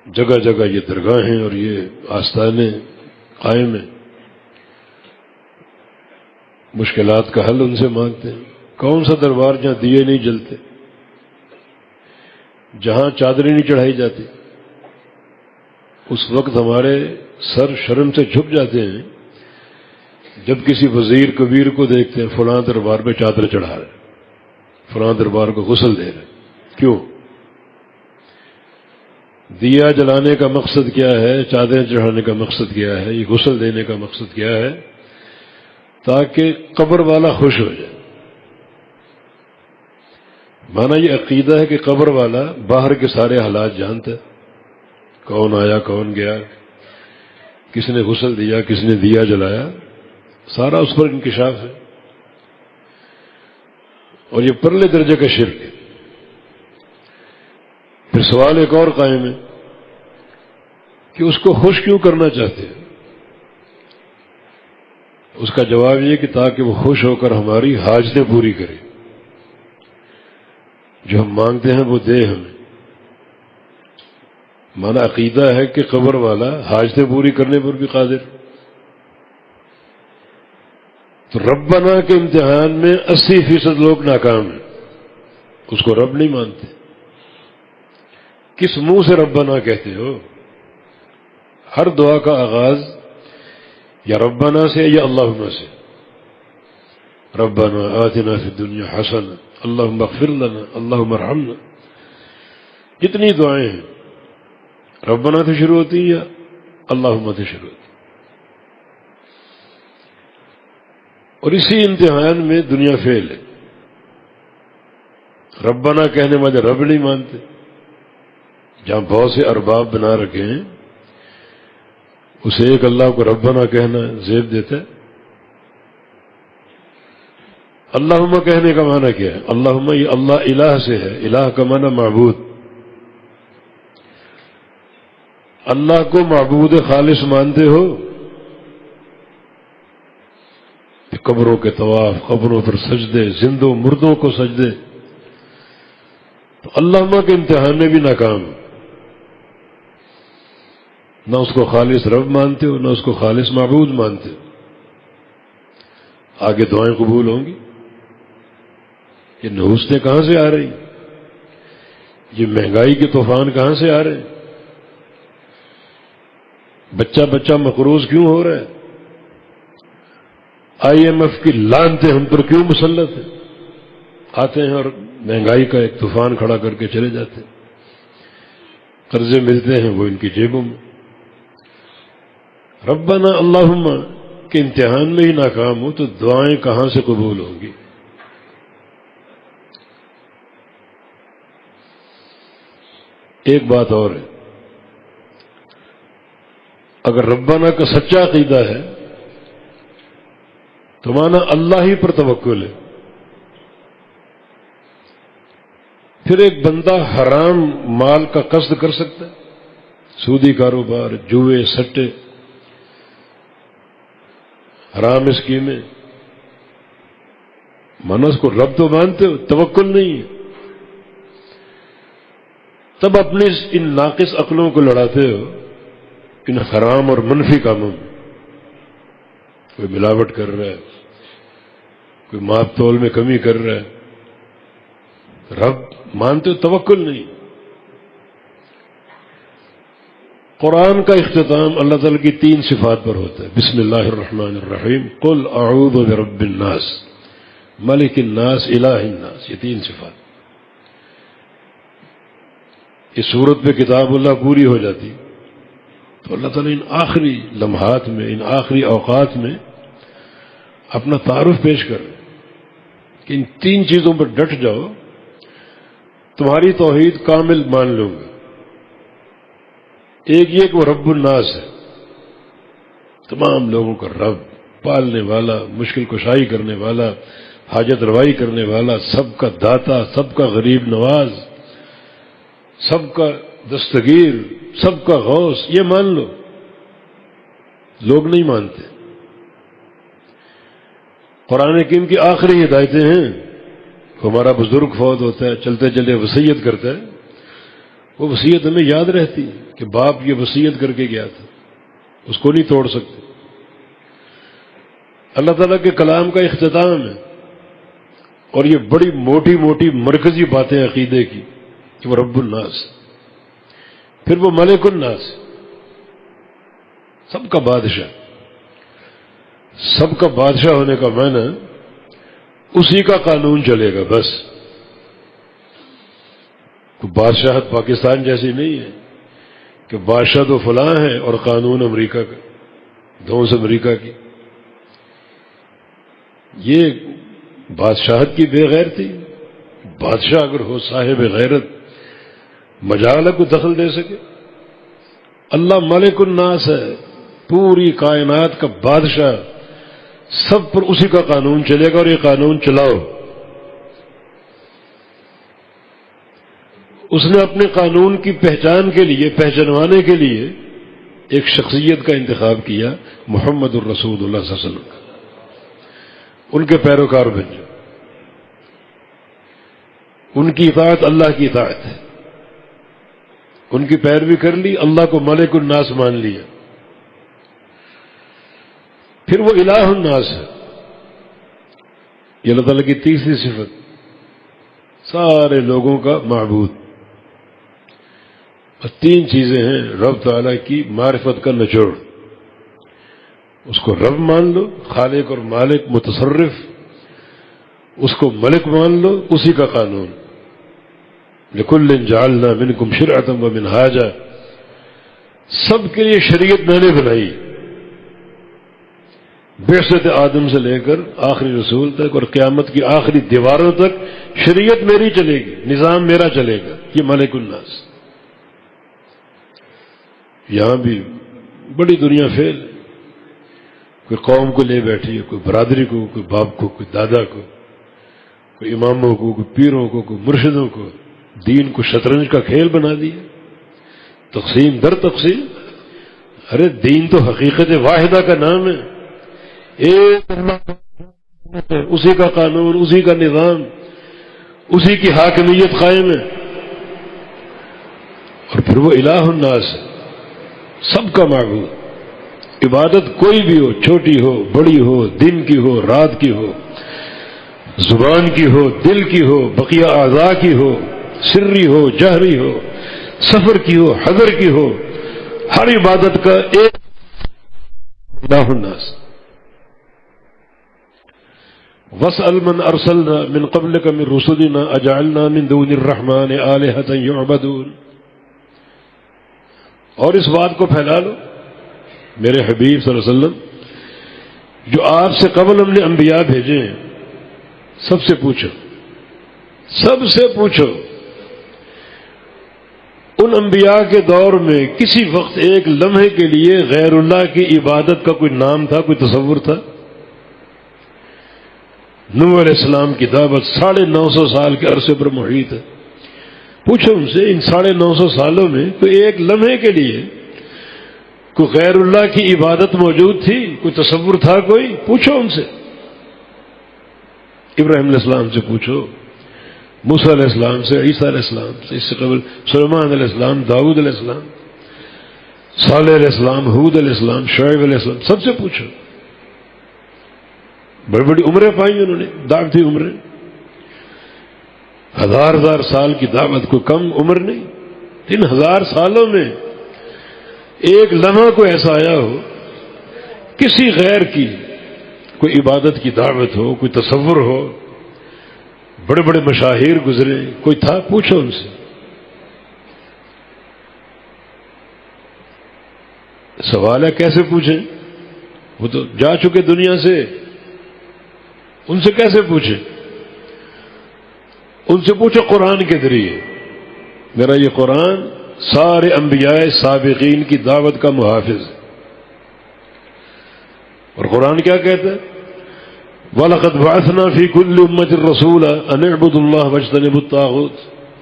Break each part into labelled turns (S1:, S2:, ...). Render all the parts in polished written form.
S1: جگہ جگہ یہ درگاہیں اور یہ آستانے قائم ہیں، مشکلات کا حل ان سے مانگتے ہیں۔ کون سا دربار جہاں دیے نہیں جلتے، جہاں چادریں نہیں چڑھائی جاتی؟ اس وقت ہمارے سر شرم سے جھک جاتے ہیں جب کسی وزیر کبیر کو دیکھتے ہیں فلاں دربار پہ چادر چڑھا رہے، فلاں دربار کو غسل دے رہے۔ کیوں؟ دیا جلانے کا مقصد کیا ہے؟ چادریں چڑھانے کا مقصد کیا ہے؟ یہ غسل دینے کا مقصد کیا ہے؟ تاکہ قبر والا خوش ہو جائے۔ مانا یہ عقیدہ ہے کہ قبر والا باہر کے سارے حالات جانتا ہے، کون آیا کون گیا، کس نے غسل دیا کس نے دیا جلایا، سارا اس پر انکشاف ہے۔ اور یہ پرلے درجے کا شرک ہے۔ پھر سوال ایک اور قائم ہے کہ اس کو خوش کیوں کرنا چاہتے ہیں؟ اس کا جواب یہ کہ تاکہ وہ خوش ہو کر ہماری حاجتیں پوری کرے، جو ہم مانگتے ہیں وہ دے ہمیں۔ مانا عقیدہ ہے کہ قبر والا حاجتیں پوری کرنے پر بھی قادر۔ تو ربنا کے امتحان میں 80% لوگ ناکام ہیں، اس کو رب نہیں مانتے۔ کس منہ سے ربنا کہتے ہو؟ ہر دعا کا آغاز یا ربنا سے یا اللہم سے۔ ربنا آتنا فی الدنیا حسنہ، اللہم اغفر لنا، اللہم ارحمنا۔ جتنی دعائیں ہیں ربنا سے شروع ہوتی ہیں یا اللہم سے شروع ہوتی ہیں۔ اور اسی امتحان میں دنیا فیل ہے۔ ربنا کہنے والے رب نہیں مانتے، جہاں بہت سے ارباب بنا رکھے ہیں اسے ایک اللہ کو ربنا کہنا زیب دیتا ہے۔ اللہم کہنے کا معنی کیا ہے؟ اللہم یہ اللہ الہ سے ہے، الہ کا معنی معبود۔ اللہ کو معبود خالص مانتے ہو؟ قبروں کے طواف، قبروں پر سجدے، زندوں مردوں کو سجدے، تو اللہم کے امتحان میں بھی ناکام۔ نہ اس کو خالص رب مانتے ہو، نہ اس کو خالص معبود مانتے ہو۔ آگے دعائیں قبول ہوں گی؟ یہ نحوستیں کہاں سے آ رہی؟ یہ مہنگائی کے طوفان کہاں سے آ رہے ہیں؟ بچہ بچہ مقروض کیوں ہو رہا ہے؟ IMF کی لعنتیں ہم پر کیوں مسلط ہیں؟ آتے ہیں اور مہنگائی کا ایک طوفان کھڑا کر کے چلے جاتے ہیں، قرضے ملتے ہیں وہ ان کی جیبوں میں۔ ربنا اللہم کے امتحان میں ہی ناکام ہو تو دعائیں کہاں سے قبول ہوں گی؟ ایک بات اور ہے، اگر ربنا کا سچا عقیدہ ہے تو مانا اللہ ہی پر توکل ہے۔ پھر ایک بندہ حرام مال کا قصد کر سکتا ہے، سودی کاروبار، جوئے، سٹے، حرام اسکیمیں، مانا اس کو رب تو مانتے ہو، توکل نہیں ہے، تب اپنی ان ناقص عقلوں کو لڑاتے ہو ان حرام اور منفی کاموں میں۔ کوئی ملاوٹ کر رہا ہے، کوئی ماپ تول میں کمی کر رہا ہے، رب مانتے ہو، توکل نہیں۔ قرآن کا اختتام اللہ تعالیٰ کی 3 صفات پر ہوتا ہے، بسم اللہ الرحمن الرحیم، قل اعوذ برب الناس، ملک الناس، الہ الناس، یہ 3 صفات۔ اس صورت پہ کتاب اللہ پوری ہو جاتی تو اللہ تعالیٰ ان آخری لمحات میں، ان آخری اوقات میں اپنا تعارف پیش کر کہ ان 3 چیزوں پر ڈٹ جاؤ، تمہاری توحید کامل مان لوں گا۔ ایک یہ کہ وہ رب الناس ہے، تمام لوگوں کا رب، پالنے والا، مشکل کشائی کرنے والا، حاجت روائی کرنے والا، سب کا داتا، سب کا غریب نواز، سب کا دستگیر، سب کا غوث، یہ مان لو۔ لوگ نہیں مانتے۔ قرآن کریم کی آخری ہدایتیں ہیں، ہمارا بزرگ فوت ہوتا ہے، چلتے چلتے وصیت کرتا ہے، وہ وصیت ہمیں یاد رہتی ہے۔ کہ باپ یہ وصیت کر کے گیا تھا، اس کو نہیں توڑ سکتے۔ اللہ تعالیٰ کے کلام کا اختتام ہے، اور یہ بڑی موٹی موٹی مرکزی باتیں عقیدے کی کہ وہ رب الناس، پھر وہ ملک الناس، سب کا بادشاہ۔ سب کا بادشاہ ہونے کا معنی اسی کا قانون چلے گا بس۔ کوئی بادشاہت پاکستان جیسی نہیں ہے کہ بادشاہ تو فلاں ہے اور قانون امریکہ کا، دونوں سے امریکہ کی۔ یہ بادشاہت کی بے غیرتی۔ بادشاہ اگر ہو صاحب غیرت، مجال کو دخل دے سکے۔ اللہ ملک الناس ہے، پوری کائنات کا بادشاہ، سب پر اسی کا قانون چلے گا، اور یہ قانون چلاؤ۔ اس نے اپنے قانون کی پہچان کے لیے، پہچانوانے کے لیے ایک شخصیت کا انتخاب کیا، محمد الرسول اللہ صلی اللہ علیہ وسلم کا۔ ان کے پیروکار بن جاؤ، ان کی اطاعت اللہ کی اطاعت ہے، ان کی پیروی کر لی، اللہ کو ملک الناس مان لیا۔ پھر وہ الہ الناس ہے، یہ اللہ تعالیٰ کی تیسری صفت، سارے لوگوں کا معبود۔ اور تین چیزیں ہیں رب تعالیٰ کی معرفت کا نچوڑ۔ اس کو رب مان لو، خالق اور مالک، متصرف، اس کو ملک مان لو، اسی کا قانون۔ لِكُلٍّ جَعَلْنَا مِنْكُمْ شِرْعَةً وَمِنْهَاجًا، سب کے لیے شریعت میں نے بنائی، بعثت آدم سے لے کر آخری رسول تک، اور قیامت کی آخری دیواروں تک شریعت میری چلے گی، نظام میرا چلے گا۔ یہ ملک الناس۔ یہاں بھی بڑی دنیا فیل ہے، کوئی قوم کو لے بیٹھی ہے، کوئی برادری کو، کوئی باپ کو، کوئی دادا کو، کوئی اماموں کو، کوئی پیروں کو، کوئی مرشدوں کو، دین کو شطرنج کا کھیل بنا دیا، تقسیم در تقسیم۔ ارے دین تو حقیقت واحدہ کا نام ہے، ایک اللہ، اسی کا قانون، اسی کا نظام، اسی کی حاکمیت قائم ہے۔ اور پھر وہ الہ الناس ہے، سب کا معبود۔ عبادت کوئی بھی ہو، چھوٹی ہو، بڑی ہو، دن کی ہو، رات کی ہو، زبان کی ہو، دل کی ہو، بقیہ اعضاء کی ہو، سری ہو، جہری ہو، سفر کی ہو، حضر کی ہو، ہر عبادت کا ایک الہ الناس۔ وَاسْأَلْ مَنْ أَرْسَلْنَا مِنْ قَبْلِكَ مِنْ رُسُلِنَا أَجَعَلْنَا مِنْ دُونِ الرَّحْمَنِ آلِهَةً يُعْبَدُونَ۔ اور اس بات کو پھیلا لو، میرے حبیب صلی اللہ علیہ وسلم، جو آپ سے قبل ہم نے انبیاء بھیجے ہیں، سب سے پوچھو، سب سے پوچھو، ان انبیاء کے دور میں کسی وقت ایک لمحے کے لیے غیر اللہ کی عبادت کا کوئی نام تھا، کوئی تصور تھا؟ نوح علیہ السلام کی دعوت 950 سال کے عرصے پر محیط ہے۔ پوچھو ان سے، ان 950 سالوں میں کوئی ایک لمحے کے لیے کوئی غیر اللہ کی عبادت موجود تھی؟ کوئی تصور تھا کوئی؟ پوچھو ان سے۔ ابراہیم علیہ السلام سے پوچھو، موسیٰ علیہ السلام سے، عیسیٰ علیہ السلام سے، اس سے قبل سلیمان علیہ السلام، داؤد علیہ السلام، صالح علیہ السلام، ہود علیہ السلام، شعیب علیہ السلام، سب سے پوچھو۔ بڑی بڑی عمریں پائی انہوں نے، دعوتی عمریں، 1000 سال کی دعوت، کوئی کم عمر نہیں۔ 3000 سالوں میں ایک لمحہ کوئی ایسا آیا ہو، کسی غیر کی کوئی عبادت کی دعوت ہو، کوئی تصور ہو، بڑے بڑے مشاہیر گزرے، کوئی تھا؟ پوچھو ان سے۔ سوال ہے کیسے پوچھیں؟ وہ تو جا چکے دنیا سے، ان سے کیسے پوچھیں؟ ان سے پوچھو قرآن کے ذریعے۔ میرا یہ قرآن سارے انبیاء سابقین کی دعوت کا محافظ ہے۔ اور قرآن کیا کہتا ہے؟ وَلَقَدْ بَعَثْنَا فِي كُلِّ أُمَّةٍ رَسُولًا أَنِ اعْبُدُوا اللَّهَ وَاجْتَنِبُوا الطَّاغُوتَ۔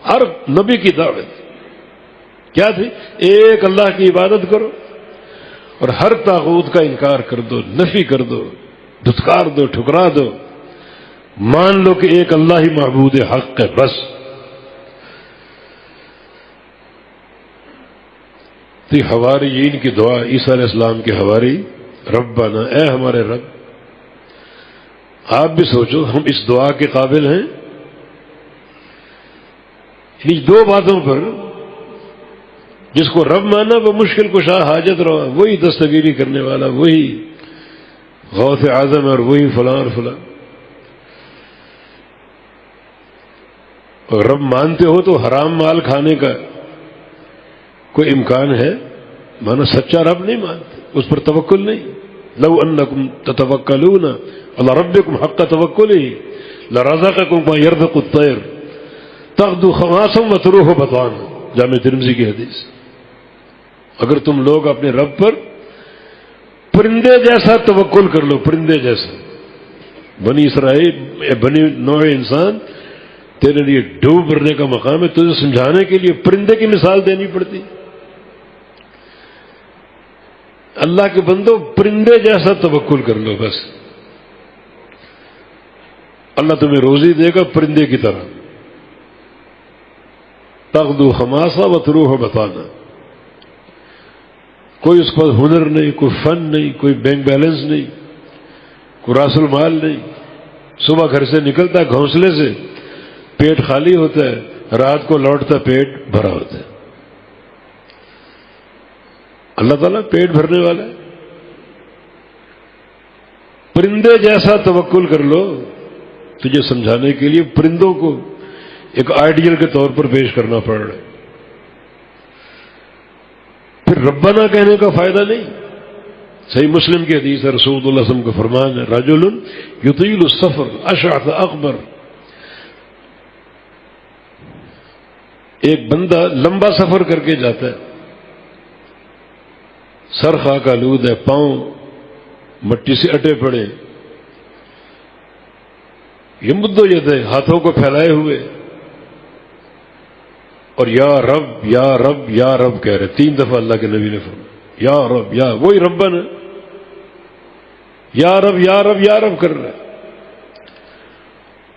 S1: ہر نبی کی دعوت کیا تھی؟ ایک اللہ کی عبادت کرو اور ہر طاغوت کا انکار کر دو، نفی کر دو، دھتکار دو، ٹھکرا دو، مان لو کہ ایک اللہ ہی معبود حق ہے بس۔ تو حواریین کی دعا، عیسیٰ علیہ السلام کے حواری، ربنا، اے ہمارے رب. آپ بھی سوچو ہم اس دعا کے قابل ہیں؟ ان دو باتوں پر جس کو رب مانا وہ مشکل کشا، حاجت روا، وہی دستگیری کرنے والا، وہی غوث اعظم اور وہی فلاں اور فلاں. اور رب مانتے ہو تو حرام مال کھانے کا کوئی امکان ہے؟ مانا سچا رب نہیں مانتے، اس پر توکل نہیں. لو انکم تتوکلون علی ربکم حق توکلہ لرزقکم کما یرزق الطیر تغدو خماسا وتروح بطانا، جامع ترمذی کی حدیث. اگر تم لوگ اپنے رب پر پرندے جیسا توکل کر لو، پرندے جیسا. بنی اسرائیل، بنی نوع انسان، تیرے لیے ڈوب بھرنے کا مقام ہے، تجھے سمجھانے کے لیے پرندے کی مثال دینی پڑتی. اللہ کے بندو پرندے جیسا توکل کر لو بس، اللہ تمہیں روزی دے گا پرندے کی طرح. تغدو خماسا وتروح بطانا. کوئی اس پر ہنر نہیں، کوئی فن نہیں، کوئی بینک بیلنس نہیں، کوئی راس المال نہیں. صبح گھر سے نکلتا ہے گھونسلے سے، پیٹ خالی ہوتا ہے، رات کو لوٹتا پیٹ بھرا ہوتا ہے. اللہ تعالیٰ پیٹ بھرنے والا ہے. پرندے جیسا توکل کر لو، تجھے سمجھانے کے لیے پرندوں کو ایک آئیڈیل کے طور پر پیش کرنا پڑ رہا ہے. پھر ربنا کہنے کا فائدہ نہیں. صحیح مسلم کی حدیث ہے، رسول اللہ صلی اللہ علیہ وسلم کا فرمان ہے، رجل یطیل السفر اشعث اغبر. ایک بندہ لمبا سفر کر کے جاتا ہے، سر خاک آلود ہے، پاؤں مٹی سے اٹے پڑے، یمد یدیہ، ہاتھوں کو پھیلائے ہوئے، اور یا رب یا رب یا رب کہہ رہے. 3 دفعہ اللہ کے نبی نے فرمایا یا رب، یا وہی ربنا، یا رب یا رب یا رب کر رہا ہے.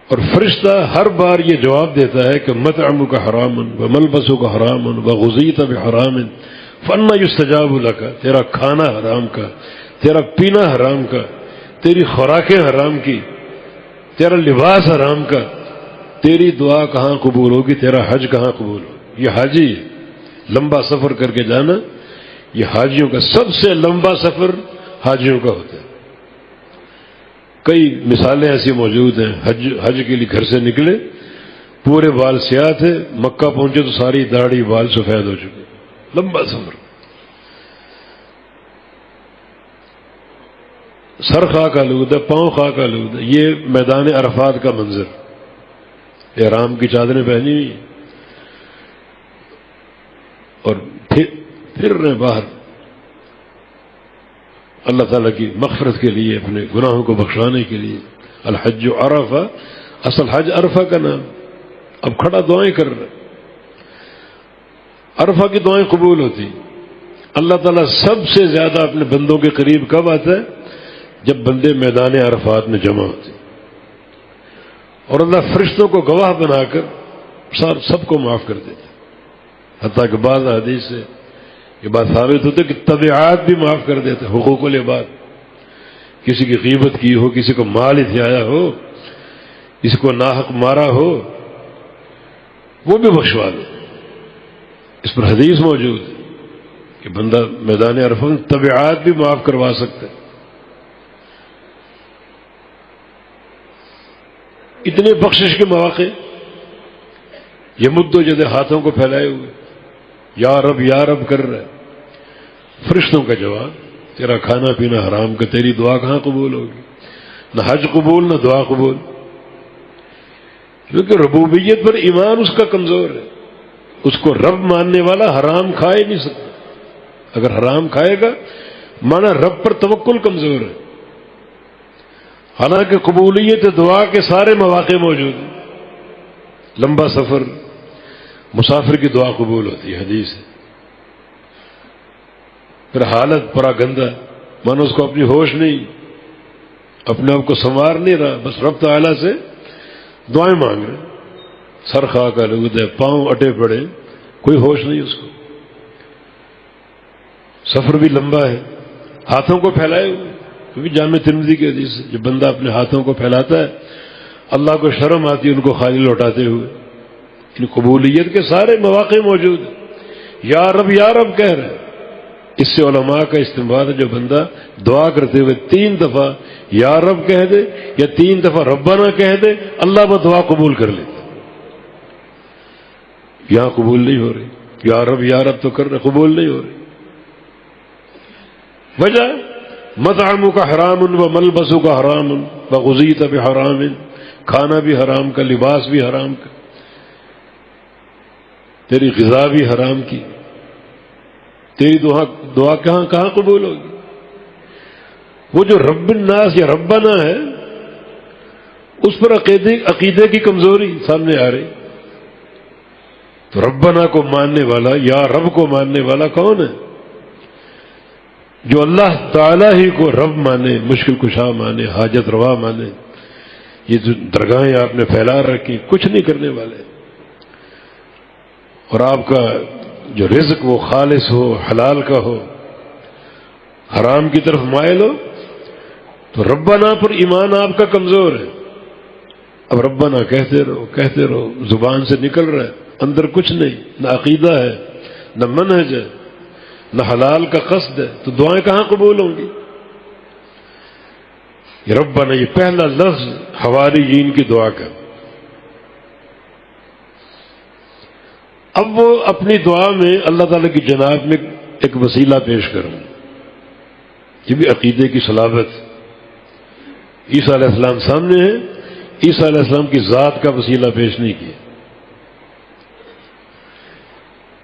S1: اور فرشتہ ہر بار یہ جواب دیتا ہے کہ مطعمک حرام وملبسک حرام وغذیت بحرام فانا یستجاب لک. تیرا کھانا حرام کا، تیرا پینا حرام کا، تیری خوراکیں حرام کی، تیرا لباس حرام کا، تیری دعا کہاں قبول ہوگی، تیرا حج کہاں قبول ہوگی. یہ حاجی لمبا سفر کر کے جانا، یہ حاجیوں کا سب سے لمبا سفر حاجیوں کا ہوتا ہے. کئی مثالیں ایسی موجود ہیں. حج کے لیے گھر سے نکلے، پورے بال سیاہ تھے، مکہ پہنچے تو ساری داڑھی بال سفید ہو چکے. لمبا سفر، سر خاک آلود ہے، پاؤں خاک آلود ہے. یہ میدان عرفات کا منظر، احرام کی چادریں پہنی ہوئی اور پھر رہے باہر اللہ تعالیٰ کی مغفرت کے لیے، اپنے گناہوں کو بخشوانے کے لیے. الحج عرفہ، اصل حج عرفہ کا نام. اب کھڑا دعائیں کر رہے. عرفہ کی دعائیں قبول ہوتی. اللہ تعالیٰ سب سے زیادہ اپنے بندوں کے قریب کب آتا ہے؟ جب بندے میدان عرفات میں جمع ہوتے، اور اللہ فرشتوں کو گواہ بنا کر سب کو معاف کر دیتے. حتیٰ کہ بعض حدیث سے یہ بات ثابت ہوتی ہے کہ تبعات بھی معاف کر دیتے. حقوق العباد، کسی کی غیبت کی ہو، کسی کو مال ہتھیایا ہو، کسی کو ناحق مارا ہو، وہ بھی بخشوا دے. اس پر حدیث موجود ہے کہ بندہ میدان عرفہ میں تبعات بھی معاف کروا سکتا ہے. اتنے بخشش کے مواقع، یہ مدو جدے ہاتھوں کو پھیلائے ہوئے یا رب کر رہا ہے. فرشتوں کا جواب، تیرا کھانا پینا حرام کا، تیری دعا کہاں قبول ہوگی؟ نہ حج قبول نہ دعا قبول، کیونکہ ربوبیت پر ایمان اس کا کمزور ہے. اس کو رب ماننے والا حرام کھائے نہیں سکتا. اگر حرام کھائے گا مانا رب پر توکل کمزور ہے. حالانکہ قبولیت دعا کے سارے مواقع موجود ہیں. لمبا سفر، مسافر کی دعا قبول ہوتی ہے، حدیث ہے. پھر حالت پرا گندہ، مانا اس کو اپنی ہوش نہیں، اپنے آپ کو سنوار نہیں رہا، بس رب تعالیٰ سے دعائیں مانگ رہے، سر خاک آلود ہے، پاؤں اٹے پڑے، کوئی ہوش نہیں اس کو. سفر بھی لمبا ہے، ہاتھوں کو پھیلائے ہوئے، کیونکہ جامع ترمذی کی حدیث ہے جب بندہ اپنے ہاتھوں کو پھیلاتا ہے اللہ کو شرم آتی ہے ان کو خالی لوٹاتے ہوئے. ان قبولیت کے سارے مواقع موجود ہیں. یا رب کہہ رہے ہیں. اس سے علماء کا استنباط ہے جو بندہ دعا کرتے ہوئے 3 دفعہ یا رب کہہ دے یا 3 دفعہ ربنا کہہ دے اللہ وہ دعا قبول کر لیتا. یہاں قبول نہیں ہو رہی، یا رب تو کر رہے، قبول نہیں ہو رہی. وجہ مطعمک حرام و ملبسک حرام وغذیت بحرام، کھانا بھی حرام کا، لباس بھی حرام کا، تیری غذا بھی حرام کی، تیری دعا کہاں قبول ہوگی؟ وہ جو رب الناس یا ربنا ہے اس پر عقیدے کی کمزوری سامنے آ رہی. تو ربنا کو ماننے والا یا رب کو ماننے والا کون ہے؟ جو اللہ تعالی ہی کو رب مانے، مشکل کشا مانے، حاجت روا مانے. یہ جو درگاہیں آپ نے پھیلا رکھی کچھ نہیں کرنے والے، اور آپ کا جو رزق وہ خالص ہو، حلال کا ہو، حرام کی طرف مائل ہو، تو ربنا پر ایمان آپ کا کمزور ہے. اب ربنا کہتے رہو، زبان سے نکل رہا ہے، اندر کچھ نہیں، نہ عقیدہ ہے، نہ منہج ہے، نہ حلال کا قصد ہے، تو دعائیں کہاں قبول ہوں گی؟ یہ ربنا، یہ پہلا لفظ حواریین کی دعا کا. اب وہ اپنی دعا میں اللہ تعالیٰ کی جناب میں ایک وسیلہ پیش کریں. یہ بھی عقیدے کی صلابت. عیسیٰ علیہ السلام سامنے ہے، عیسیٰ علیہ السلام کی ذات کا وسیلہ پیش نہیں کیا.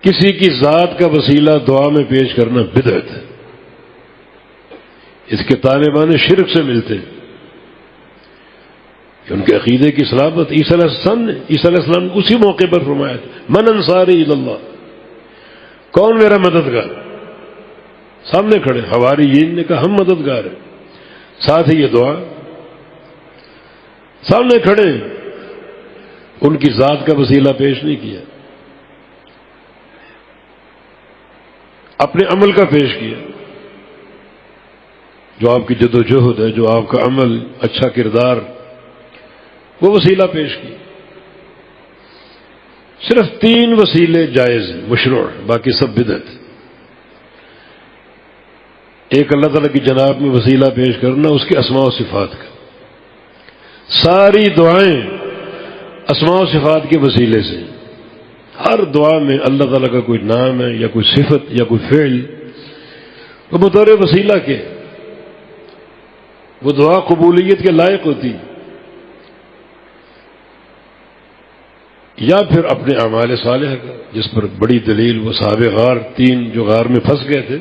S1: کسی کی ذات کا وسیلہ دعا میں پیش کرنا بدعت ہے. اس کے طالبان شرک سے ملتے ہیں کہ ان کے عقیدے کی صلابت. عیسیٰ علیہ السلام نے اسی موقع پر فرمایا من انصاری الی اللہ، کون میرا مددگار؟ سامنے کھڑے حواریین نے کہا ہم مددگار ہیں. ساتھ ہی یہ دعا سامنے کھڑے، ان کی ذات کا وسیلہ پیش نہیں کیا، اپنے عمل کا پیش کیا. جو آپ کی جد و جہد ہے، جو آپ کا عمل، اچھا کردار، وہ وسیلہ پیش کیا. صرف 3 وسیلے جائز ہیں، مشروع، باقی سب بدعت. ایک اللہ تعالیٰ کی جناب میں وسیلہ پیش کرنا اس کے اسماء و صفات کا. ساری دعائیں اسماء و صفات کے وسیلے سے. ہر دعا میں اللہ تعالیٰ کا کوئی نام ہے یا کوئی صفت یا کوئی فعل، وہ بطور وسیلہ کے وہ دعا قبولیت کے لائق ہوتی. یا پھر اپنے اعمال صالحہ کا، جس پر بڑی دلیل وہ صحابہ غار 3 جو غار میں پھنس گئے تھے،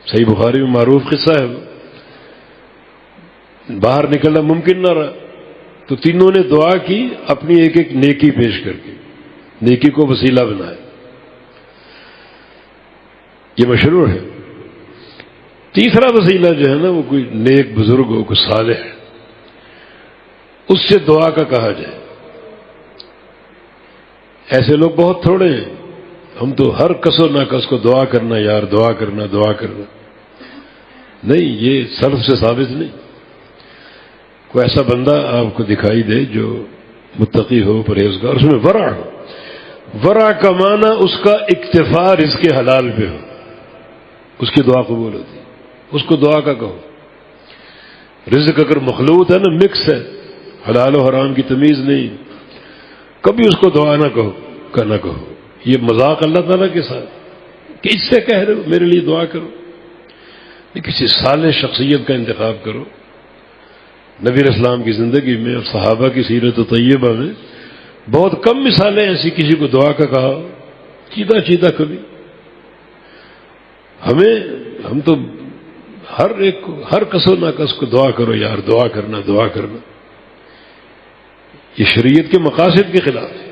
S1: صحیح بخاری میں معروف قصہ ہے. باہر نکلنا ممکن نہ رہا تو تینوں نے دعا کی اپنی ایک ایک نیکی پیش کر کے، نیکی کو وسیلہ بنایا. یہ مشروع ہے. تیسرا وسیلہ جو ہے نا وہ کوئی نیک بزرگ ہو، کوئی صالح ہے، اس سے دعا کا کہا جائے. ایسے لوگ بہت تھوڑے ہیں. ہم تو ہر کس و ناکس کو دعا کرنا، یار دعا کرنا دعا کرنا. نہیں، یہ سلف سے ثابت نہیں. کوئی ایسا بندہ آپ کو دکھائی دے جو متقی ہو، پرہیزگار، اس میں ورع ہو. ورع کا معنی اس کا اکتفا رزق حلال پہ ہو، اس کی دعا قبول ہوتی. اس کو دعا کا کہو. رزق اگر مخلوط ہے نا، مکس ہے، حلال و حرام کی تمیز نہیں، کبھی اس کو دعا نہ کہو. یہ مذاق اللہ تعالیٰ کے ساتھ کہ اس سے کہہ رہے ہو میرے لیے دعا کرو. کسی صالح شخصیت کا انتخاب کرو. نبی اسلام کی زندگی میں اور صحابہ کی سیرت طیبہ میں بہت کم مثالیں ایسی کسی کو دعا کا کہا چیدہ کبھی. ہم تو ہر کس و ناکس کو دعا کرو، یار دعا کرنا. یہ شریعت کے مقاصد کے خلاف ہے.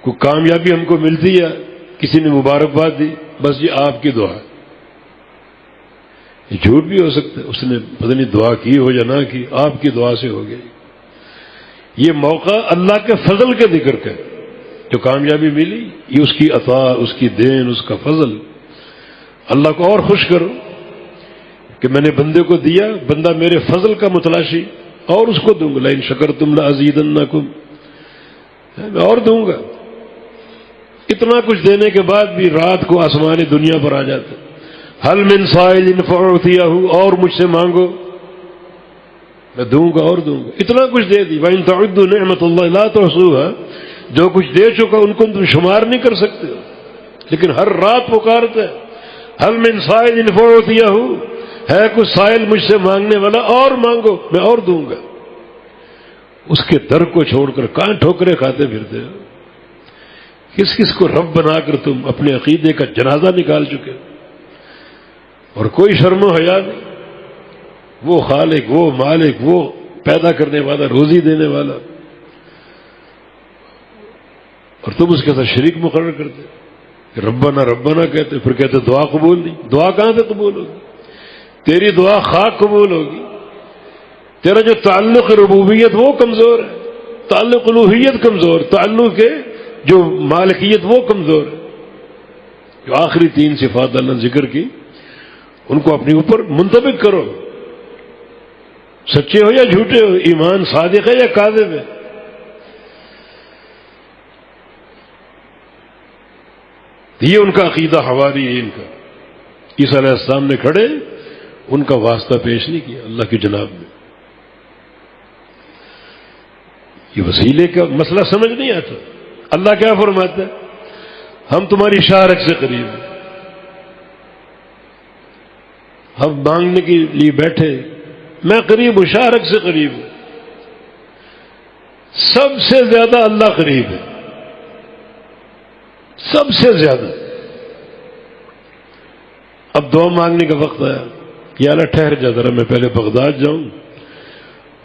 S1: کوئی کامیابی ہم کو ملتی ہے، کسی نے مبارکباد دی، بس یہ آپ کی دعا ہے. یہ جھوٹ بھی ہو سکتا ہے، اس نے پتہ نہیں دعا کی ہو یا نہ کی، آپ کی دعا سے ہو گئی. یہ موقع اللہ کے فضل کے ذکر کا، جو کامیابی ملی یہ اس کی عطا، اس کی دین، اس کا فضل. اللہ کو اور خوش کرو کہ میں نے بندے کو دیا، بندہ میرے فضل کا متلاشی، اور اس کو دوں گا، لئن شکرتم لازیدنکم، میں اور دوں گا۔ اتنا کچھ دینے کے بعد بھی رات کو آسمان دنیا پر آ جاتے، حل من سائل فاعطیہ، اور مجھ سے مانگو میں دوں گا اور دوں گا۔ اتنا کچھ دے دی، وَإِن تَعُدُّوا نِعْمَةَ اللَّهِ لَا تُحْصُوهَا، جو کچھ دے چکا ان کو تم شمار نہیں کر سکتے ہو، لیکن ہر رات پکارتے ہیں حل من سائل فاعطیہ، ہے کوئی سائل مجھ سے مانگنے والا، اور مانگو میں اور دوں گا۔ اس کے در کو چھوڑ کر کہاں ٹھوکریں کھاتے پھرتے ہو؟ کس کس کو رب بنا کر تم اپنے عقیدے کا جنازہ نکال چکے ہو، اور کوئی شرم و حیا نہیں۔ وہ خالق، وہ مالک، وہ پیدا کرنے والا، روزی دینے والا، اور تم اس کے ساتھ شریک مقرر کرتے، ربنا ربنا کہتے، پھر کہتے دعا قبول نہیں۔ دعا کہاں سے قبول ہوگی؟ تیری دعا خاک قبول ہوگی، تیرا جو تعلق ربوبیت وہ کمزور ہے، تعلق الوہیت کمزور، تعلق ہے جو مالکیت وہ کمزور ہے۔ جو آخری 3 صفات اللہ نے ذکر کی ان کو اپنے اوپر منطبق کرو، سچے ہو یا جھوٹے ہو، ایمان صادق ہے یا کاذب ہے۔ یہ ان کا عقیدہ حواریین کا۔ عیسیٰ علیہ السلام نے کھڑے ان کا واسطہ پیش نہیں کیا اللہ کی جناب میں۔ یہ وسیلے کا مسئلہ سمجھ نہیں آتا۔ اللہ کیا فرماتا ہے؟ ہم تمہاری شارک سے قریب ہیں، ہم مانگنے کے لیے بیٹھے، میں قریب ہوں، شارک سے قریب ہوں۔ سب سے زیادہ اللہ قریب ہے، سب سے زیادہ۔ اب دعا مانگنے کا وقت آیا، یا اللہ ٹھہر جا ذرا، میں پہلے بغداد جاؤں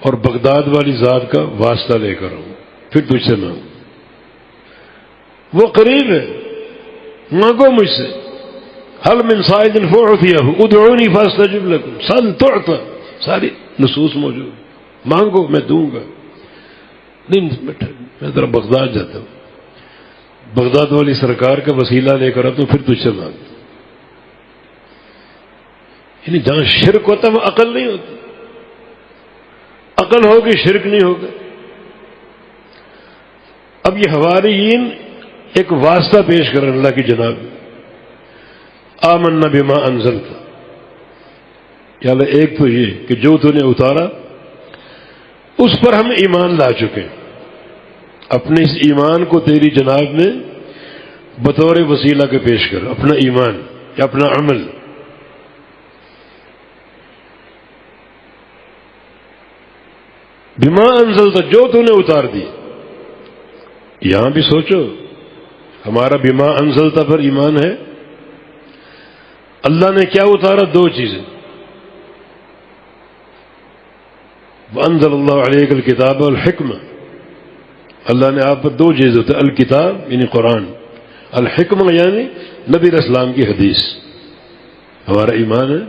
S1: اور بغداد والی ذات کا واسطہ لے کر آؤں، پھر تجھ سے مانگوں۔ وہ قریب ہے، مانگو مجھ سے۔ حل من سائل فاعطیہ ادعونی فاستجب لکم، سل تعطى، ساری نصوص موجود، مانگو میں دوں گا۔ نہیں، میں ذرا بغداد جاتا ہوں، بغداد والی سرکار کا وسیلہ لے کر آتا ہوں، پھر تجھ سے مانگتا ہوں۔ یعنی جہاں شرک ہوتا ہے وہ عقل نہیں ہوتی، عقل ہوگی شرک نہیں ہوگا۔ اب یہ حواریین ایک واسطہ پیش کر اللہ کی جناب میں، آمنا بما انزلت، یا اللہ ایک تو یہ کہ جو تو نے اتارا اس پر ہم ایمان لا چکے، اپنے اس ایمان کو تیری جناب میں بطور وسیلہ کے پیش کر، اپنا ایمان یا اپنا عمل۔ بما انزلت، جو تو نے اتار دی۔ یہاں بھی سوچو، ہمارا بما انزلت پر ایمان ہے، اللہ نے کیا اتارا؟ 2 چیزیں، وانزل اللہ علیک الکتاب والحکمہ، اللہ نے آپ پر 2 چیزیں اتاری، الکتاب یعنی قرآن، الحکمہ یعنی نبی علیہ السلام کی حدیث۔ ہمارا ایمان ہے۔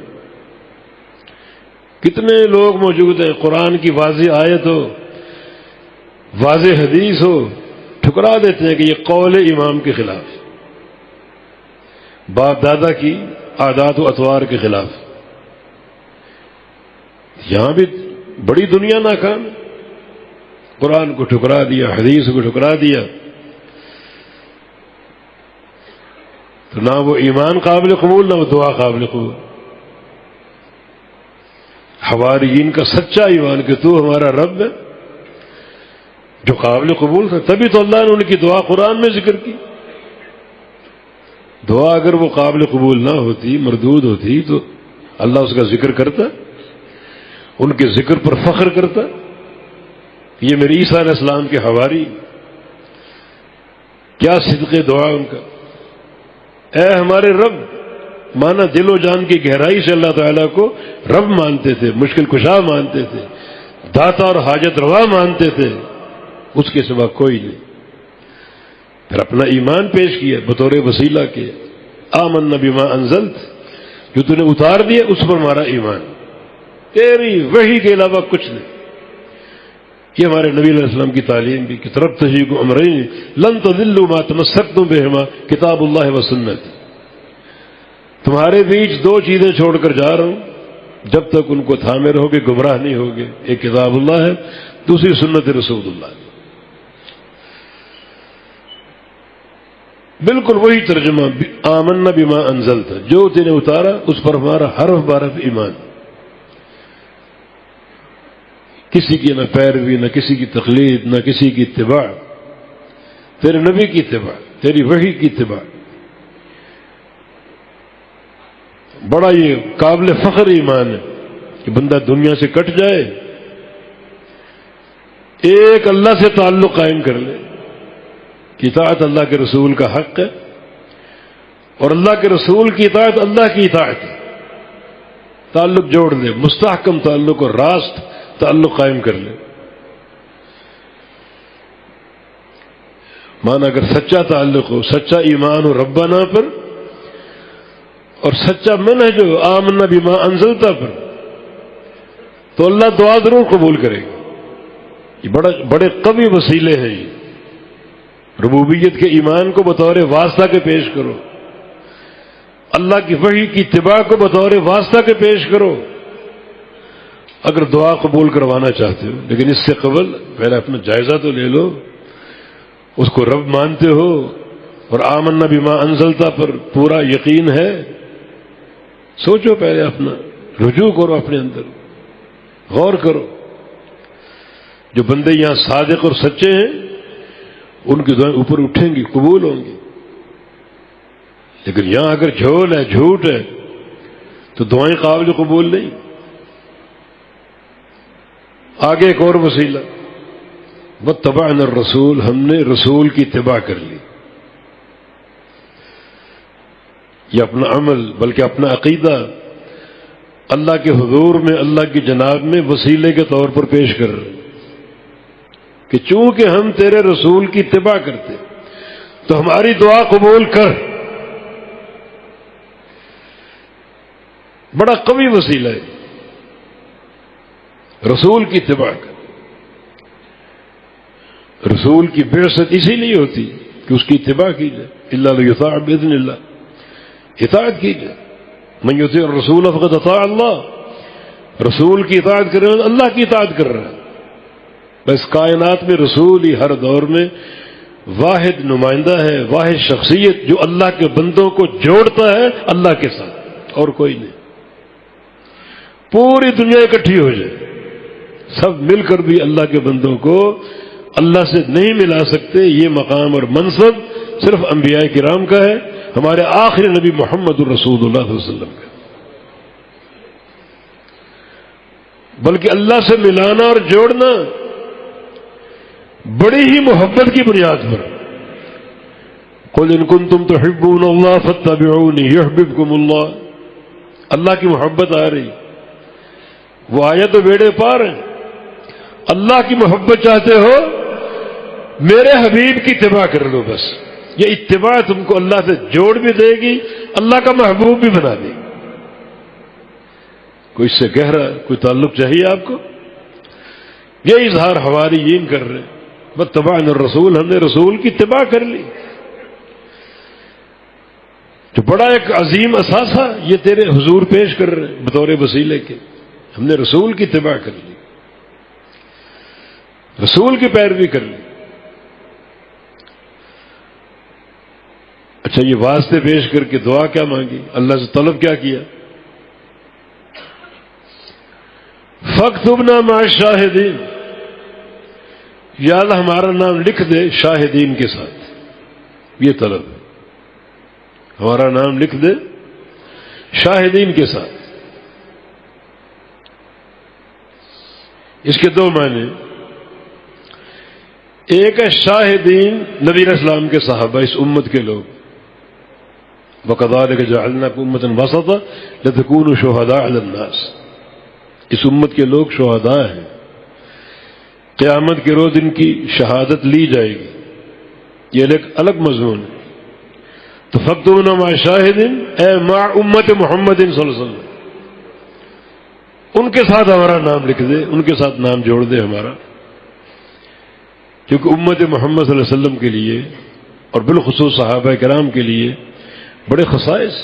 S1: کتنے لوگ موجود ہیں قرآن کی واضح آیت ہو، واضح حدیث ہو، ٹھکرا دیتے ہیں کہ یہ قول امام کے خلاف، باپ دادا کی عادات و اطوار کے خلاف۔ یہاں بھی بڑی دنیا ناکام ہے، قرآن کو ٹھکرا دیا، حدیث کو ٹھکرا دیا، تو نہ وہ ایمان قابل قبول، نہ وہ دعا قابل قبول۔ حواریین کا سچا ایمان کہ تو ہمارا رب ہے جو قابل قبول تھا، تبھی تو اللہ نے ان کی دعا قرآن میں ذکر کی۔ دعا اگر وہ قابل قبول نہ ہوتی، مردود ہوتی، تو اللہ اس کا ذکر کرتا، ان کے ذکر پر فخر کرتا۔ یہ میرے عیسیٰ علیہ السلام کے حواری، کیا صدق دعا ان کا، اے ہمارے رب، مانا دل و جان کی گہرائی سے اللہ تعالیٰ کو رب مانتے تھے، مشکل کشا مانتے تھے، داتا اور حاجت روا مانتے تھے، اس کے سوا کوئی نہیں۔ پھر اپنا ایمان پیش کیا بطور وسیلہ کے، آمنا بما انزلت، جو تو نے اتار دیا اس پر ہمارا ایمان، تیری وحی کے علاوہ کچھ نہیں۔ یہ ہمارے نبی علیہ السلام کی تعلیم بھی کہ طرف تشریک امرین لن تضلوا ما تمسکتم بہما کتاب اللہ و سنت، تمہارے بیچ دو چیزیں چھوڑ کر جا رہا ہوں، جب تک ان کو تھامے رہو گے گمراہ نہیں ہوگے۔ ایک کتاب اللہ ہے، دوسری سنت رسول اللہ ہے۔ بالکل وہی ترجمہ آمنا بما انزلت، جو تینے اتارا اس پر ہمارا حرف بحرف ایمان، کسی کی نہ پیروی، نہ کسی کی تقلید، نہ کسی کی اتباع، تیرے نبی کی اتباع، تیری وحی کی اتباع۔ بڑا یہ قابل فخر ایمان ہے کہ بندہ دنیا سے کٹ جائے، ایک اللہ سے تعلق قائم کر لے کہ اطاعت اللہ کے رسول کا حق ہے، اور اللہ کے رسول کی اطاعت اللہ کی اطاعت ہے، تعلق جوڑ لے، مستحکم تعلق اور راست تعلق قائم کر لے۔ مانا اگر سچا تعلق ہو، سچا ایمان ہو ربنا پر، اور سچا منہج ہو آمنا بما انزلتا پر، تو اللہ دعا ضرور قبول کرے گا۔ یہ بڑے قوی وسیلے ہیں۔ یہ ربوبیت کے ایمان کو بطور واسطہ کے پیش کرو، اللہ کی وحی کی اتباع کو بطور واسطہ کے پیش کرو اگر دعا قبول کروانا چاہتے ہو۔ لیکن اس سے قبل پہلے اپنا جائزہ تو لے لو، اس کو رب مانتے ہو اور آمنا بما انزلتا پر پورا یقین ہے؟ سوچو، پہلے اپنا رجوع کرو، اپنے اندر غور کرو۔ جو بندے یہاں صادق اور سچے ہیں ان کی دعائیں اوپر اٹھیں گی، قبول ہوں گی۔ لیکن یہاں اگر جھول ہے، جھوٹ ہے، تو دعائیں قابل قبول نہیں۔ آگے ایک اور وسیلہ، واتبعنا الرسول، ہم نے رسول کی اتباع کر لی۔ یہ اپنا عمل بلکہ اپنا عقیدہ اللہ کے حضور میں، اللہ کی جناب میں وسیلے کے طور پر پیش کر رہے ہیں کہ چونکہ ہم تیرے رسول کی اتباع کرتے تو ہماری دعا قبول کر۔ بڑا قوی وسیلہ ہے رسول کی اتباع کر۔ رسول کی بعثت اسی لیے ہوتی کہ اس کی اتباع کی جائے، الا لیطاع باذن اللہ، اطاعت کی جائے۔ من یطیع الرسول فقد اطاع اللہ، رسول کی اطاعت کر رہے ہیں اللہ کی اطاعت کر رہا ہے۔ بس کائنات میں رسول ہی ہر دور میں واحد نمائندہ ہے، واحد شخصیت جو اللہ کے بندوں کو جوڑتا ہے اللہ کے ساتھ، اور کوئی نہیں۔ پوری دنیا اکٹھی ہو جائے، سب مل کر بھی اللہ کے بندوں کو اللہ سے نہیں ملا سکتے۔ یہ مقام اور منصب صرف انبیاء کرام کا ہے، ہمارے آخری نبی محمد الرسول اللہ صلی اللہ علیہ وسلم کا۔ بلکہ اللہ سے ملانا اور جوڑنا بڑی ہی محبت کی بنیاد پر۔ قل ان کنتم تحبون اللہ فاتبعونی یحببکم اللہ، اللہ کی محبت آ رہی، وہ آیا تو بیڑے پار ہیں۔ اللہ کی محبت چاہتے ہو، میرے حبیب کی اتباع کر لو۔ بس یہ اتباع تم کو اللہ سے جوڑ بھی دے گی، اللہ کا محبوب بھی بنا دے گی۔ کوئی اس سے گہرا کوئی تعلق چاہیے آپ کو؟ یہ اظہار حواریین کر رہے ہیں، واتبعنا الرسول، ہم نے رسول کی اتباع کر لی۔ تو بڑا ایک عظیم اثاثہ یہ تیرے حضور پیش کر رہے ہیں بطور وسیلے کے، ہم نے رسول کی اتباع کر لی، رسول کی پیروی کر لی۔ اچھا، یہ واسطے پیش کر کے دعا کیا مانگی، اللہ سے طلب کیا کیا؟ فاکتبنا مع الشاہدین، یا اللہ ہمارا نام لکھ دے شاہدین کے ساتھ۔ یہ طلب ہے، ہمارا نام لکھ دے شاہدین کے ساتھ۔ اس کے دو معنی، ایک ہے شاہدین نبی علیہ السلام کے صحابہ، اس امت کے لوگ، وَكَذَلِكَ جَعَلْنَاكُمْ أُمَّةً وَسَطًا لِتَكُونُوا شُهَدَاءَ عَلَى النَّاسِ، اس امت کے لوگ شہداء ہیں، قیامت کے روز ان کی شہادت لی جائے گی، یہ ایک الگ مضمون ہے۔ تو فاکتبنا مع الشاہدین، اے مع امت محمد صلی اللہ علیہ وسلم، ان کے ساتھ ہمارا نام لکھ دے، ان کے ساتھ نام جوڑ دے ہمارا، کیونکہ امت محمد صلی اللہ علیہ وسلم کے لیے اور بالخصوص صحابہ کرام کے لیے بڑے خصائص،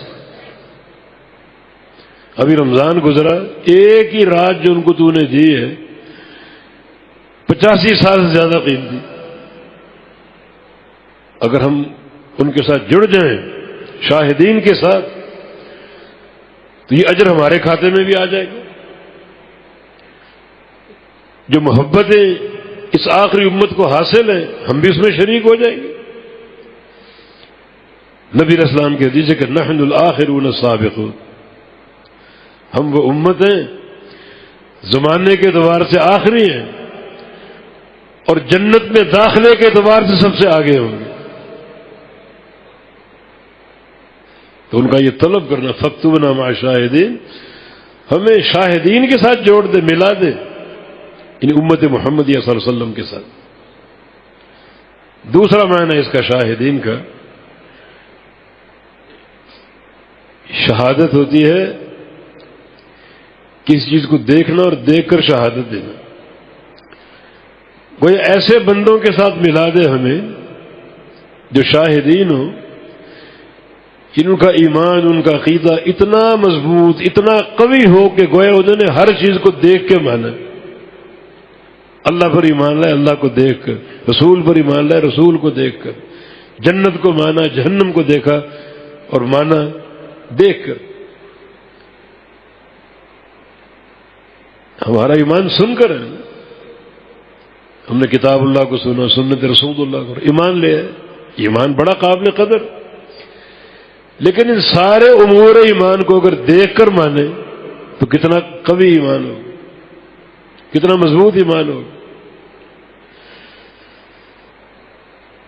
S1: ابھی رمضان گزرا، ایک ہی رات جو ان کو تو نے دی ہے 85 سال سے زیادہ قیمتی. اگر ہم ان کے ساتھ جڑ جائیں شاہدین کے ساتھ تو یہ اجر ہمارے کھاتے میں بھی آ جائے گا. جو محبتیں اس آخری امت کو حاصل ہیں ہم بھی اس میں شریک ہو جائیں گے. نبی علیہ السلام کی حدیث ہے کہ نحن الآخرون السابقون، ہم وہ امت ہیں زمانے کے اعتبار سے آخری ہیں اور جنت میں داخلے کے اعتبار سے سب سے آگے ہوں گے. تو ان کا یہ طلب کرنا فاکتبنا مع شاہدین، ہمیں شاہدین کے ساتھ جوڑ دے، ملا دے ان امت محمدیہ صلی اللہ علیہ وسلم کے ساتھ. دوسرا معنی اس کا شاہدین کا، شہادت ہوتی ہے کسی چیز کو دیکھنا اور دیکھ کر شہادت دینا. کوئی ایسے بندوں کے ساتھ ملا دے ہمیں جو شاہدین ہو، جن کا ایمان، ان کا عقیدہ اتنا مضبوط، اتنا قوی ہو کہ گویا انہوں نے ہر چیز کو دیکھ کے مانا. اللہ پر ایمان لائے اللہ کو دیکھ کر، رسول پر ایمان لائے رسول کو دیکھ کر، جنت کو مانا، جہنم کو دیکھا اور مانا دیکھ کر. ہمارا ایمان سن کر ہے، ہم نے کتاب اللہ کو سنا، سنت رسول اللہ کو ایمان لے آئے. ایمان بڑا قابل قدر، لیکن ان سارے امور ایمان کو اگر دیکھ کر مانے تو کتنا قوی ایمان ہو، کتنا مضبوط ایمان ہو.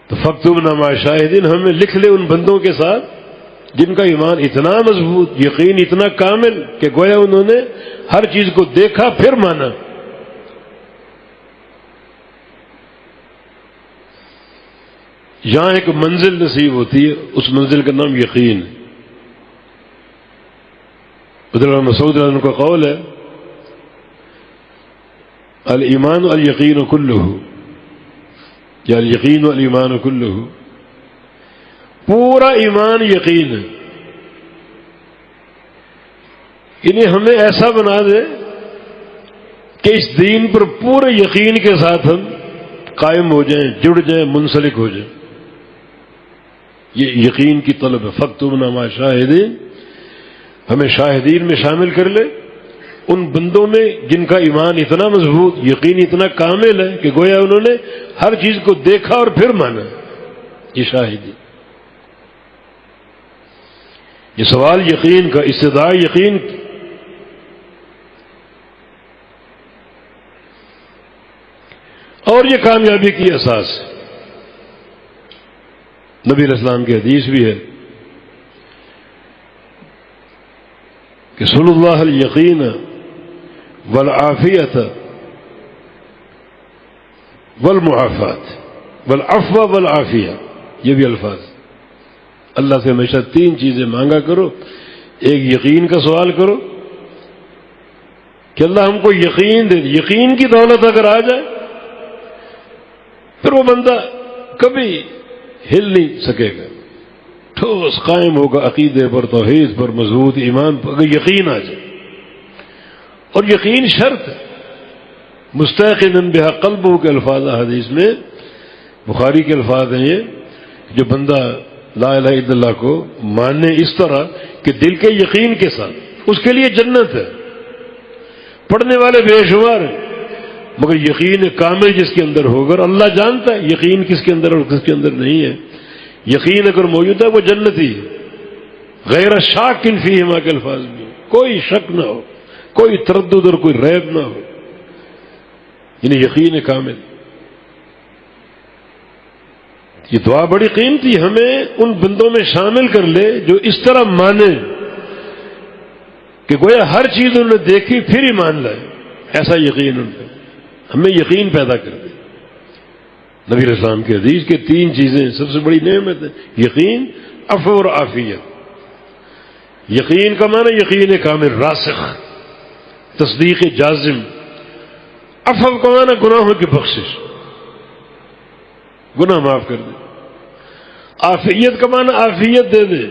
S1: تو فاکتبنا مع شاہدین، ہمیں لکھ لے ان بندوں کے ساتھ جن کا ایمان اتنا مضبوط، یقین اتنا کامل کہ گویا انہوں نے ہر چیز کو دیکھا پھر مانا. یہاں ایک منزل نصیب ہوتی ہے، اس منزل کا نام یقین. عبداللہ مسعود رضی اللہ عنہ کا قول ہے الایمان الیقین کلہ، یا الیقین والیمان کلہ، پورا ایمان یقین ہے. انہیں ہمیں ایسا بنا دے کہ اس دین پر پورے یقین کے ساتھ ہم قائم ہو جائیں، جڑ جائیں، منسلک ہو جائیں. یہ یقین کی طلب ہے. فاکتبنا مع شاہدین، ہمیں شاہدین میں شامل کر لے ان بندوں میں جن کا ایمان اتنا مضبوط، یقین اتنا کامل ہے کہ گویا انہوں نے ہر چیز کو دیکھا اور پھر مانا. یہ شاہدی، یہ سوال یقین کا، استدعاء یقین کی. اور یہ کامیابی کی اساس ہے. نبی علیہ السلام کی حدیث بھی ہے کہ صلی اللہ الیقین والعافیت والمعافات والعفو والعافیہ، یہ بھی الفاظ. اللہ سے ہمیشہ 3 چیزیں مانگا کرو. ایک یقین کا سوال کرو کہ اللہ ہم کو یقین دے. یقین کی دولت اگر آ جائے پھر وہ بندہ کبھی ہل نہیں سکے گا، ٹھوس قائم ہوگا عقیدے پر، توحید پر، مضبوط ایمان پر، اگر یقین آ جائے. اور یقین شرط ہے. مستيقنا بها قلبه کے الفاظ حدیث میں، بخاری کے الفاظ ہیں یہ، جو بندہ لا الہ الا اللہ کو ماننے اس طرح کہ دل کے یقین کے ساتھ، اس کے لیے جنت ہے. پڑھنے والے بے شمار ہیں، مگر یقین کامل جس کے اندر ہوگا، اور اللہ جانتا ہے یقین کس کے اندر اور کس کے اندر نہیں ہے. یقین اگر موجود ہے وہ جنتی ہے. غیر شاک فیہما کے الفاظ میں، کوئی شک نہ ہو، کوئی تردد اور کوئی ریب نہ ہو، یعنی یقین کامل. یہ دعا بڑی قیمتی، ہمیں ان بندوں میں شامل کر لے جو اس طرح مانے کہ گویا ہر چیز انہوں نے دیکھی پھر ہی مان لائے. ایسا یقین ان پہ ہمیں یقین پیدا کر دے. نبی علیہ السلام کی حدیث کے 3 چیزیں سب سے بڑی نعمت ہے: یقین، عفو اور عافیت. یقین کا معنی یقین کامل راسخ، تصدیق جازم. عفو کا معنی گناہوں کی بخشش، گناہ معاف کر دے. عافیت کا معنی عافیت دے دے.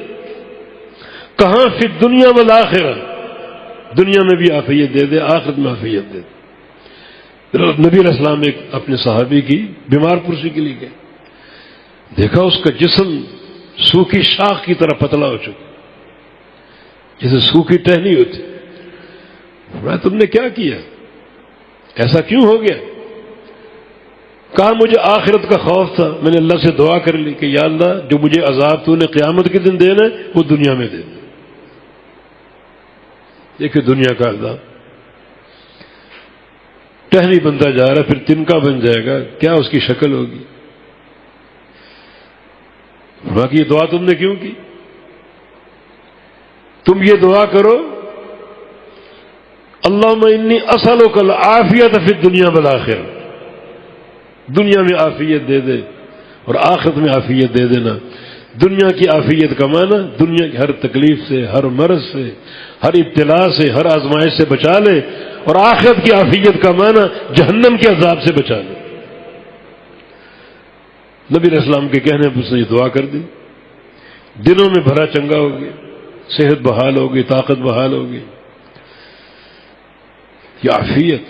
S1: کہاں فی الدنیا والآخرہ، دنیا میں بھی عافیت دے دے، آخرت میں عافیت دے دے۔ نبی علیہ السلام ایک اپنے صحابی کی بیمار پرسی کے لیے گئے، دیکھا اس کا جسم سوکھی شاخ کی طرح پتلا ہو چکا، جیسے سوکھی ٹہنی ہوتی۔ فرمایا تم نے کیا کیا، ایسا کیوں ہو گیا؟ کہا مجھے آخرت کا خوف تھا، میں نے اللہ سے دعا کر لی کہ یا اللہ جو مجھے عذاب تو نے قیامت کے دن دینا ہے وہ دنیا میں دے دے۔ دیکھیں دنیا کا عذاب، ٹہنی بنتا جا رہا ہے، پھر تنکا بن جائے گا، کیا اس کی شکل ہوگی؟ باقی یہ دعا تم نے کیوں کی؟ تم یہ دعا کرو اللہم انی اسألک العافیۃ فی الدنیا والآخرہ، دنیا میں عافیت دے دے اور آخرت میں عافیت دے دینا۔ دنیا کی عافیت کا معنی دنیا کی ہر تکلیف سے، ہر مرض سے، ہر ابتلا سے، ہر آزمائش سے بچا لے، اور آخرت کی عافیت کا معنی جہنم کے عذاب سے بچا لے۔ نبی علیہ السلام کے کہنے پر اس نے یہ دعا کر دی، دنوں میں بھرا چنگا ہو گیا، صحت بحال ہو گئی، طاقت بحال ہو گئی۔ یہ عافیت،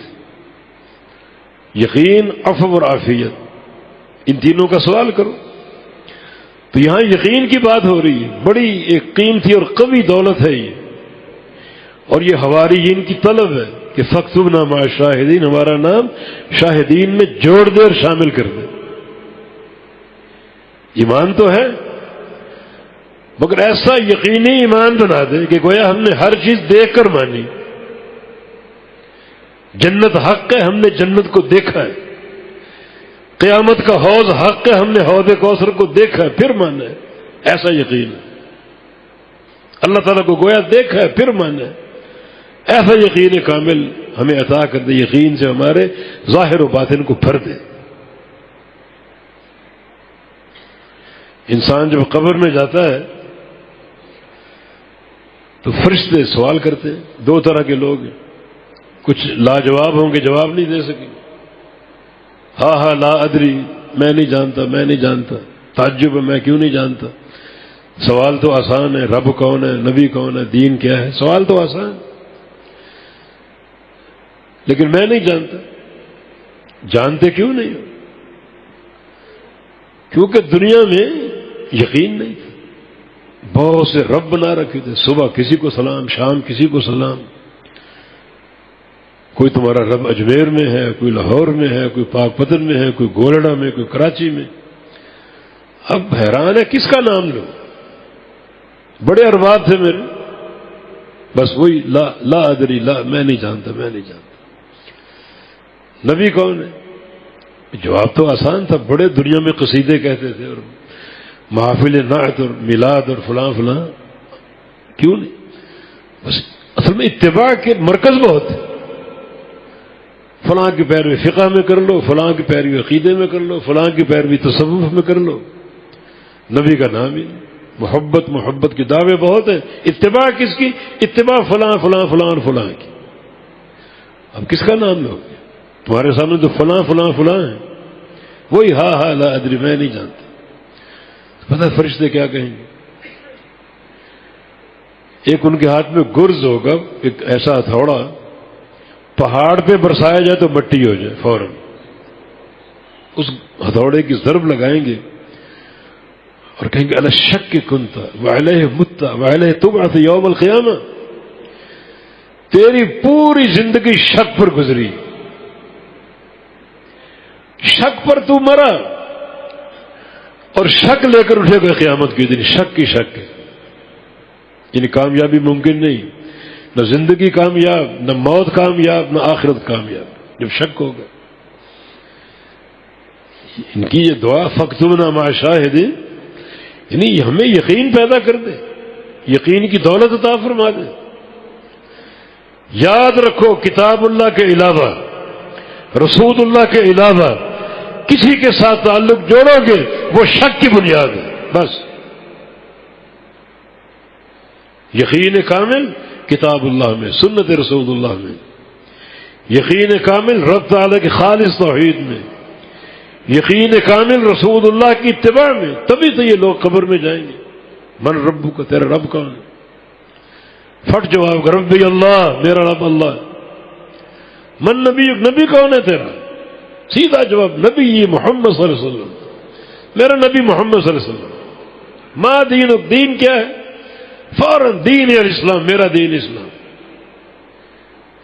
S1: یقین، عفو اور عافیت، ان تینوں کا سوال کرو۔ تو یہاں یقین کی بات ہو رہی ہے، بڑی ایک قیمتی اور قوی دولت ہے یہ، اور یہ حواریین کی طلب ہے کہ فاکتبنا مع الشاہدین، ہمارا نام شاہدین میں جوڑ دے اور شامل کر دے۔ ایمان تو ہے مگر ایسا یقینی ایمان بنا دے کہ گویا ہم نے ہر چیز دیکھ کر مانی۔ جنت حق ہے، ہم نے جنت کو دیکھا ہے، قیامت کا حوض حق ہے، ہم نے حوض کوثر کو دیکھا ہے پھر مانا ہے، ایسا یقین ہے۔ اللہ تعالیٰ کو گویا دیکھا ہے پھر مانا ہے، ایسا یقین کامل ہمیں عطا کر دے، یقین سے ہمارے ظاہر و باطن کو بھر دے۔ انسان جب قبر میں جاتا ہے تو فرشتے سوال کرتے ہیں، دو طرح کے لوگ ہیں، کچھ لاجواب ہوں گے، جواب نہیں دے سکیں، ہاں لا ادری، میں نہیں جانتا، میں نہیں جانتا، تعجب ہے میں کیوں نہیں جانتا، سوال تو آسان ہے، رب کون ہے، نبی کون ہے، دین کیا ہے، سوال تو آسان، لیکن میں نہیں جانتا۔ جانتے کیوں نہیں ہو؟ کیونکہ دنیا میں یقین نہیں تھا، بہت سے رب بنا رکھے تھے، صبح کسی کو سلام، شام کسی کو سلام، کوئی تمہارا رب اجمیر میں ہے، کوئی لاہور میں ہے، کوئی پاک پتن میں ہے، کوئی گولڑا میں، کوئی کراچی میں۔ اب حیران ہے کس کا نام لو، بڑے ارباب تھے میرے، بس وہی لا ادری، لا میں نہیں جانتا، میں نہیں جانتا۔ نبی کون ہے؟ جواب تو آسان تھا، بڑے دنیا میں قصیدے کہتے تھے اور محافل نعت اور میلاد اور فلاں فلاں، کیوں نہیں؟ بس اصل میں اتباع کے مرکز بہت ہے، فلاں کی پیروی فقہ میں کر لو، فلاں کی پیروی عقیدے میں کر لو، فلاں کی پیروی تصوف میں کر لو، نبی کا نام ہی محبت کے دعوے بہت ہیں، اتباع کس کی؟ اتباع فلاں فلاں فلاں اور فلاں کی۔ اب کس کا نام لو؟ تمہارے سامنے تو فلاں فلاں فلاں ہیں، وہی ہاں لا ادری، میں نہیں جانتا۔ پتہ فرشتے کیا کہیں گے؟ ایک ان کے ہاتھ میں گرز ہوگا، ایک ایسا ہتھوڑا، پہاڑ پہ برسایا جائے تو مٹی ہو جائے فوراً، اس ہتھوڑے کی ضرب لگائیں گے اور کہیں گے الی شک کنت وعلیہ مت وعلیہ تبعث یوم القیامہ، تیری پوری زندگی شک پر گزری، شک پر تو مرا اور شک لے کر اٹھے گا قیامت کے دن، شک کی شک ہے، یعنی کامیابی ممکن نہیں، نہ زندگی کامیاب، نہ موت کامیاب، نہ آخرت کامیاب، جب شک ہوگا۔ ان کی یہ دعا فاکتبنا مع الشاہدین، یعنی ہمیں یقین پیدا کر دے، یقین کی دولت عطا فرما دے۔ یاد رکھو کتاب اللہ کے علاوہ، رسول اللہ کے علاوہ کسی کے ساتھ تعلق جوڑو گے وہ شک کی بنیاد ہے، بس۔ یقین کامل کتاب اللہ میں، سنت رسول اللہ میں، یقین کامل رب تعالی کے خالص توحید میں، یقین کامل رسول اللہ کی اتباع میں، تبھی تو یہ لوگ قبر میں جائیں گے۔ من رب کا، تیرا رب کون ہے؟ فٹ جواب ربی اللہ، میرا رب اللہ۔ من نبی، نبی کون ہے تیرا؟ سیدھا جواب نبی محمد صلی اللہ علیہ وسلم، میرا نبی محمد صلی اللہ علیہ وسلم۔ ما دینک، دین کیا ہے؟ فوراً دین الاسلام، میرا دین اسلام۔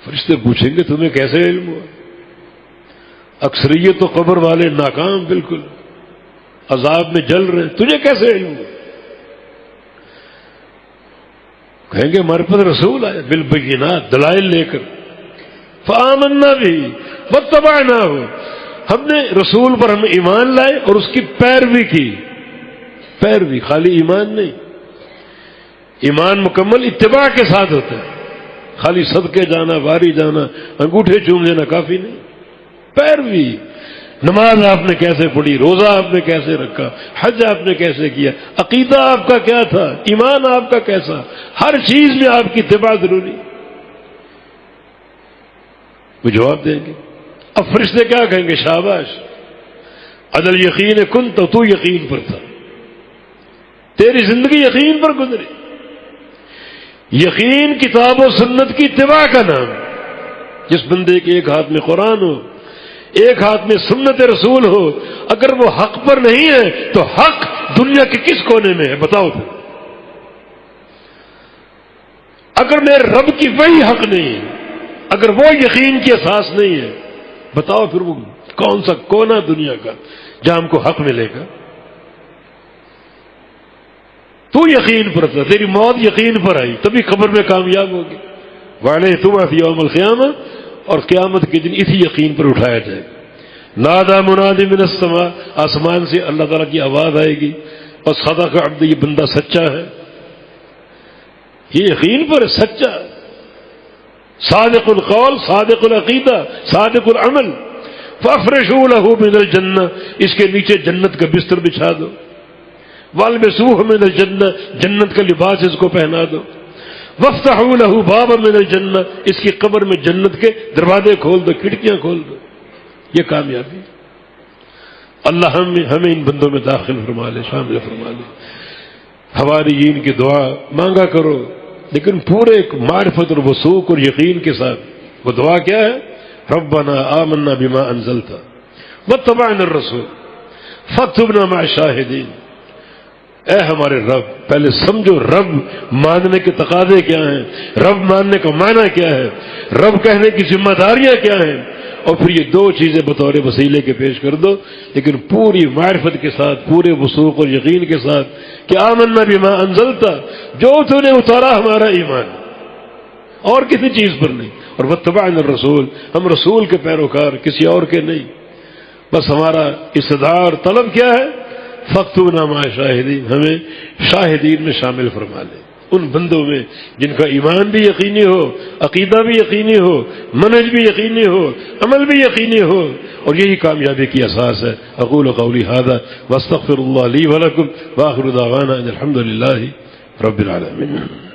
S1: فرشتے پوچھیں گے تمہیں کیسے علم ہوا؟ اکثریت تو قبر والے ناکام، بالکل عذاب میں جل رہے، تجھے کیسے علم ہوا؟ کہیں گے ہمارے پاس رسول آئے بالبینات، دلائل لے کر، فآمنا بھی واتبعناہ، ہم نے رسول پر ہم ایمان لائے اور اس کی پیروی کی۔ پیروی، خالی ایمان نہیں، ایمان مکمل اتباع کے ساتھ ہوتا ہے، خالی صدقے جانا، واری جانا، انگوٹھے چوم لینا کافی نہیں، پیروی۔ نماز آپ نے کیسے پڑھی، روزہ آپ نے کیسے رکھا، حج آپ نے کیسے کیا، عقیدہ آپ کا کیا تھا، ایمان آپ کا کیسا، ہر چیز میں آپ کی اتباع ضروری۔ وہ جواب دیں گے۔ اب فرشتے کیا کہیں گے؟ شاباش، عدل یقین کن تو یقین پر تھا، تیری زندگی یقین پر گزری۔ یقین کتاب و سنت کی اتباع کا نام۔ جس بندے کے ایک ہاتھ میں قرآن ہو، ایک ہاتھ میں سنت رسول ہو، اگر وہ حق پر نہیں ہے تو حق دنیا کے کس کونے میں ہے بتاؤ پھر؟ اگر میرے رب کی وہی حق نہیں ہے، اگر وہ یقین کی اساس نہیں ہے، بتاؤ پھر وہ کون سا کونا دنیا کا جہاں ہم کو حق ملے گا؟ تو یقین پر تھا، تیری موت یقین پر آئی، تبھی قبر میں کامیاب ہوگی۔ والے تم فی یوم القیامہ، اور قیامت کے دن اسی یقین پر اٹھایا جائے گا۔ نادا منادی من السماء، آسمان سے اللہ تعالیٰ کی آواز آئے گی، اور صدق عبد، یہ بندہ سچا ہے، یہ یقین پر ہے، سچا، صادق القول، صادق العقیدہ، صادق العمل، فافرشوا له من الجنہ، اس کے نیچے جنت کا بستر بچھا دو، والبسوہ من الجنہ، جنت کا لباس اس کو پہنا دو، وفتحوا له بابا من الجنہ، اس کی قبر میں جنت کے دروازے کھول دو، کھڑکیاں کھول دو۔ یہ کامیابی۔ اللہ ہمیں ان بندوں میں داخل فرما لے، شامل فرما لے۔ حواریین کی دعا مانگا کرو، لیکن پورے معرفت اور وثوق اور یقین کے ساتھ۔ وہ دعا کیا ہے؟ ربنا آمنا بما انزلت واتبعنا الرسول فاکتبنا مع الشاہدین۔ اے ہمارے رب، پہلے سمجھو رب ماننے کے تقاضے کیا ہیں، رب ماننے کا معنی کیا ہے، رب کہنے کی ذمہ داریاں کیا ہیں، اور پھر یہ دو چیزیں بطور وسیلے کے پیش کر دو، لیکن پوری معرفت کے ساتھ، پورے وثوق اور یقین کے ساتھ کہ آمنا بما انزلت، جو تو نے اتارا ہمارا ایمان، اور کسی چیز پر نہیں، اور واتبعنا الرسول، ہم رسول کے پیروکار، کسی اور کے نہیں۔ بس ہمارا استدار طلب کیا ہے؟ فاکتبنا مع الشاہدین، ہمیں شاہدین میں شامل فرما لے، ان بندوں میں جن کا ایمان بھی یقینی ہو، عقیدہ بھی یقینی ہو، منہج بھی یقینی ہو، عمل بھی یقینی ہو، اور یہی کامیابی کی اساس ہے۔ اقول قولی ھذا واستغفر اللہ لی ولکم، وآخر دعوانا ان الحمد للہ رب العالمین۔